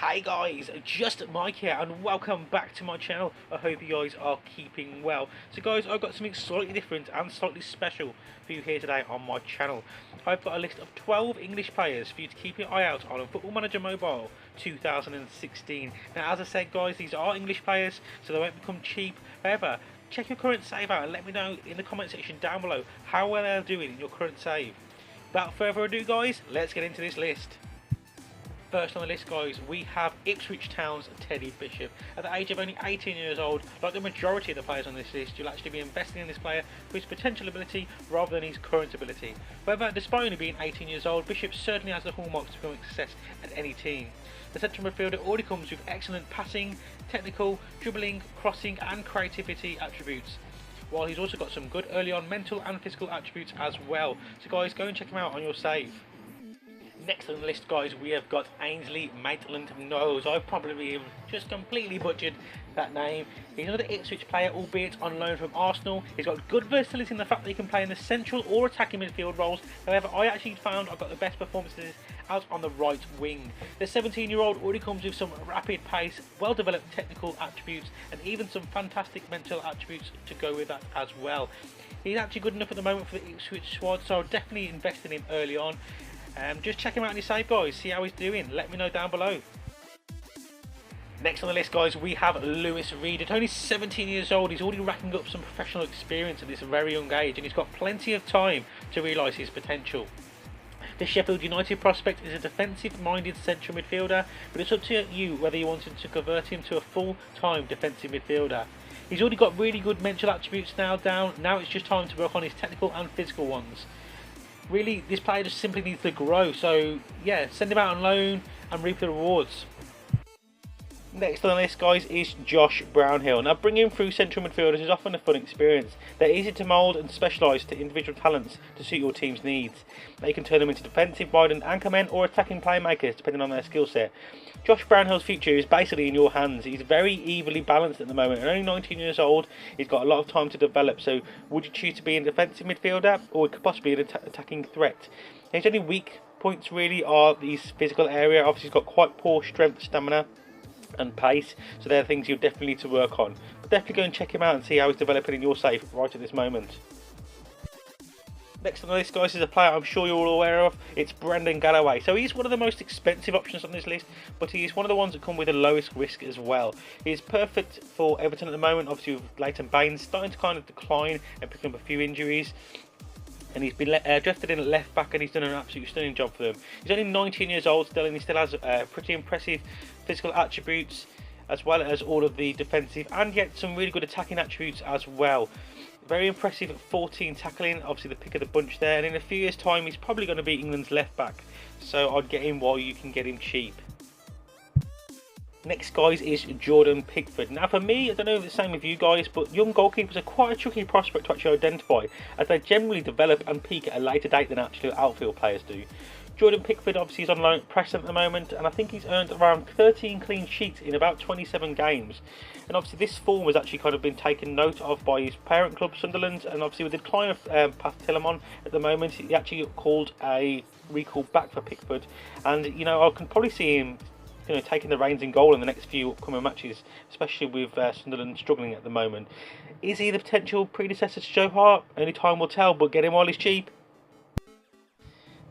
Hey guys, just Mike here and welcome back to my channel. I hope you guys are keeping well. So guys, I've got something slightly different and slightly special for you here today on my channel. I've got a list of 12 English players for you to keep your eye out on Football Manager Mobile 2016. Now as I said guys, these are English players so they won't become cheap. However, check your current save out and let me know in the comment section down below how well they're doing in your current save. Without further ado guys, let's get into this list. First on the list guys, we have Ipswich Town's Teddy Bishop. At the age of only 18 years old, like the majority of the players on this list, you'll actually be investing in this player for his potential ability rather than his current ability. However, despite only being 18 years old, Bishop certainly has the hallmarks to become a success at any team. The central midfielder already comes with excellent passing, technical, dribbling, crossing and creativity attributes, while he's also got some good early on mental and physical attributes as well. So guys, go and check him out on your save. Next on the list guys, we have got Ainsley Maitland-Niles. I've probably just completely butchered that name. He's another Ipswich player, albeit on loan from Arsenal. He's got good versatility in the fact that he can play in the central or attacking midfield roles. However, I actually found I've got the best performances out on the right wing. The 17-year-old already comes with some rapid pace, well-developed technical attributes, and even some fantastic mental attributes to go with that as well. He's actually good enough at the moment for the Ipswich squad, so I'll definitely invest in him early on. Just check him out on his save guys, see how he's doing, let me know down below. Next on the list guys, we have Lewis Reed. At only 17 years old, he's already racking up some professional experience at this very young age, and he's got plenty of time to realise his potential. The Sheffield United prospect is a defensive-minded central midfielder, but it's up to you whether you wanted to convert him to a full-time defensive midfielder. He's already got really good mental attributes now down, now it's just time to work on his technical and physical ones. Really, this player just simply needs to grow, so yeah, send him out on loan and reap the rewards. Next on the list guys is Josh Brownhill. Now bringing him through central midfielders is often a fun experience. They're easy to mould and specialise to individual talents to suit your team's needs. They can turn them into defensive minded anchormen or attacking playmakers depending on their skill set. Josh Brownhill's future is basically in your hands. He's very evenly balanced at the moment, and only 19 years old. He's got a lot of time to develop, so would you choose to be a defensive midfielder or possibly an attacking threat? His only weak points really are his physical area. Obviously he's got quite poor strength, stamina and pace, so they're things you'll definitely need to work on. But definitely go and check him out and see how he's developing in your save right at this moment. Next on the list guys is a player I'm sure you're all aware of. It's Brendan Galloway. So he's one of the most expensive options on this list, but he's one of the ones that come with the lowest risk as well. He's perfect for Everton at the moment, obviously with Leighton Baines starting to kind of decline and picking up a few injuries. And he's been drafted in at left back, and he's done an absolutely stunning job for them. He's only 19 years old still, and he still has pretty impressive physical attributes, as well as all of the defensive and yet some really good attacking attributes as well. Very impressive at 14 tackling, obviously the pick of the bunch there, and in a few years time he's probably going to be England's left back, so I'd get him while you can get him cheap. Next guys is Jordan Pickford. Now for me, I don't know if it's the same with you guys, but young goalkeepers are quite a tricky prospect to actually identify, as they generally develop and peak at a later date than actual outfield players do. Jordan Pickford obviously is on loan at Preston at the moment, and I think he's earned around 13 clean sheets in about 27 games. And obviously this form has actually kind of been taken note of by his parent club Sunderland, and obviously with the decline of Pat Tillerman at the moment, he actually called a recall back for Pickford, and you know, I can probably see him taking the reins in goal in the next few upcoming matches, especially with Sunderland struggling at the moment. Is he the potential predecessor to Joe Hart? Only time will tell, but get him while he's cheap.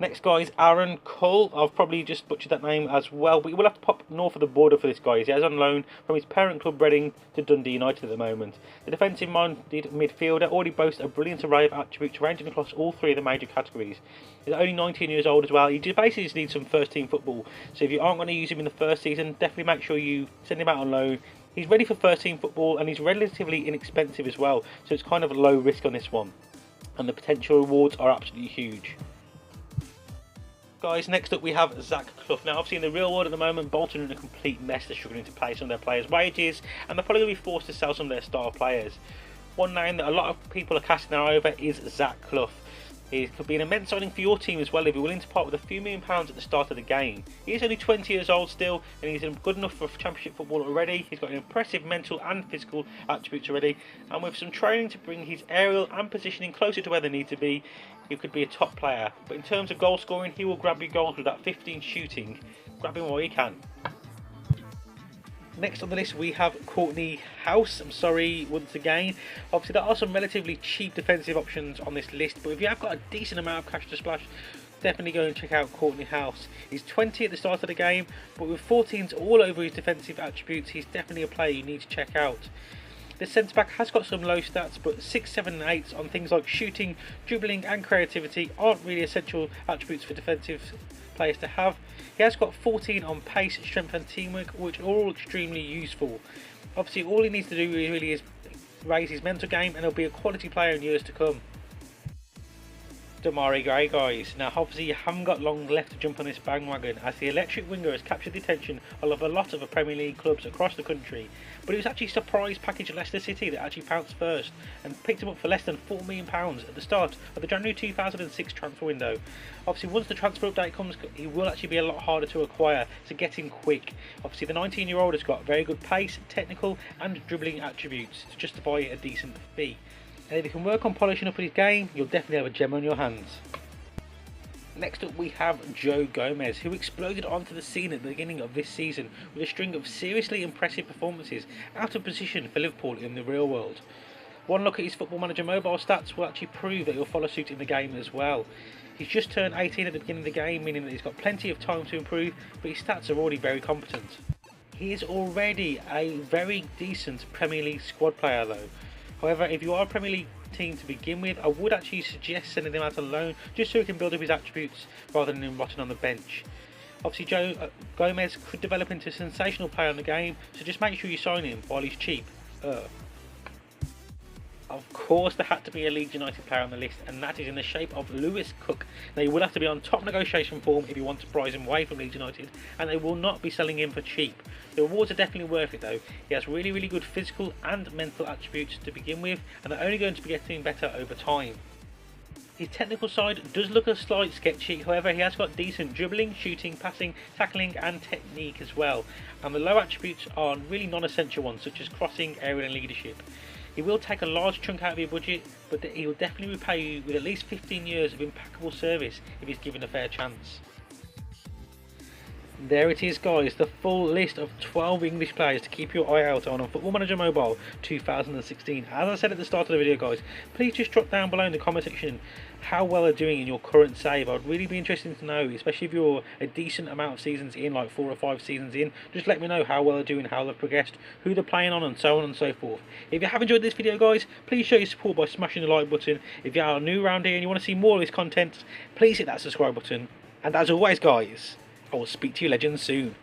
Next guy is Aaron Cull. I've probably just butchered that name as well, but you will have to pop north of the border for this guy. He has on loan from his parent club Reading to Dundee United at the moment. The defensive-minded midfielder already boasts a brilliant array of attributes ranging across all three of the major categories. He's only 19 years old as well. He basically just needs some first-team football, so if you aren't going to use him in the first season, definitely make sure you send him out on loan. He's ready for first-team football, and he's relatively inexpensive as well, so it's kind of low risk on this one, and the potential rewards are absolutely huge. Guys, next up we have Zach Clough. Now obviously in the real world at the moment, Bolton are in a complete mess. They're struggling to pay some of their players' wages, and they're probably going to be forced to sell some of their star players. One name that a lot of people are casting their eye over is Zach Clough. He could be an immense signing for your team as well if you're willing to part with a few £1 million at the start of the game. He is only 20 years old still, and he's good enough for championship football already. He's got an impressive mental and physical attributes already, and with some training to bring his aerial and positioning closer to where they need to be, he could be a top player. But in terms of goal scoring, he will grab your goals with that 15 shooting. Grab him while he can. Next on the list we have Courtney House. I'm sorry once again. Obviously there are some relatively cheap defensive options on this list, but if you have got a decent amount of cash to splash, definitely go and check out Courtney House. He's 20 at the start of the game, but with 14s all over his defensive attributes, he's definitely a player you need to check out. The centre back has got some low stats, but 6, 7 and 8s on things like shooting, dribbling and creativity aren't really essential attributes for defensive players to have. He has got 14 on pace, strength and teamwork, which are all extremely useful. Obviously all he needs to do really is raise his mental game and he'll be a quality player in years to come. Demarai Gray, guys. Now obviously you haven't got long left to jump on this bandwagon, as the electric winger has captured the attention of a lot of Premier League clubs across the country, but it was actually a surprise package at Leicester City that actually pounced first and picked him up for less than £4 million at the start of the January 2006 transfer window. Obviously once the transfer update comes, he will actually be a lot harder to acquire, so get him quick. Obviously the 19-year-old has got very good pace, technical and dribbling attributes to justify a decent fee. And if you can work on polishing up his game, you'll definitely have a gem on your hands. Next up we have Joe Gomez, who exploded onto the scene at the beginning of this season with a string of seriously impressive performances out of position for Liverpool in the real world. One look at his Football Manager mobile stats will actually prove that he'll follow suit in the game as well. He's just turned 18 at the beginning of the game, meaning that he's got plenty of time to improve, but his stats are already very competent. He is already a very decent Premier League squad player though. However, if you are a Premier League team to begin with, I would actually suggest sending him out on loan just so he can build up his attributes rather than him rotting on the bench. Obviously Joe Gomez could develop into a sensational player on the game, so just make sure you sign him while he's cheap. Of course there had to be a Leeds United player on the list, and that is in the shape of Lewis Cook. Now you will have to be on top negotiation form if you want to prize him away from Leeds United, and they will not be selling him for cheap. The rewards are definitely worth it though. He has really good physical and mental attributes to begin with, and they're only going to be getting better over time. His technical side does look a slight sketchy, however he has got decent dribbling, shooting, passing, tackling and technique as well, and the low attributes are really non-essential ones such as crossing, aerial and leadership. He will take a large chunk out of your budget, but he will definitely repay you with at least 15 years of impeccable service if he's given a fair chance. There it is guys, the full list of 12 English players to keep your eye out on Football Manager Mobile 2016. As I said at the start of the video guys, please just drop down below in the comment section how well they're doing in your current save. I'd really be interested to know, especially if you're a decent amount of seasons in, like 4 or 5 seasons in. Just let me know how well they're doing, how they've progressed, who they're playing on and so on and so forth. If you have enjoyed this video guys, please show your support by smashing the like button. If you are new around here and you want to see more of this content, please hit that subscribe button. And as always guys, I will speak to you legends soon.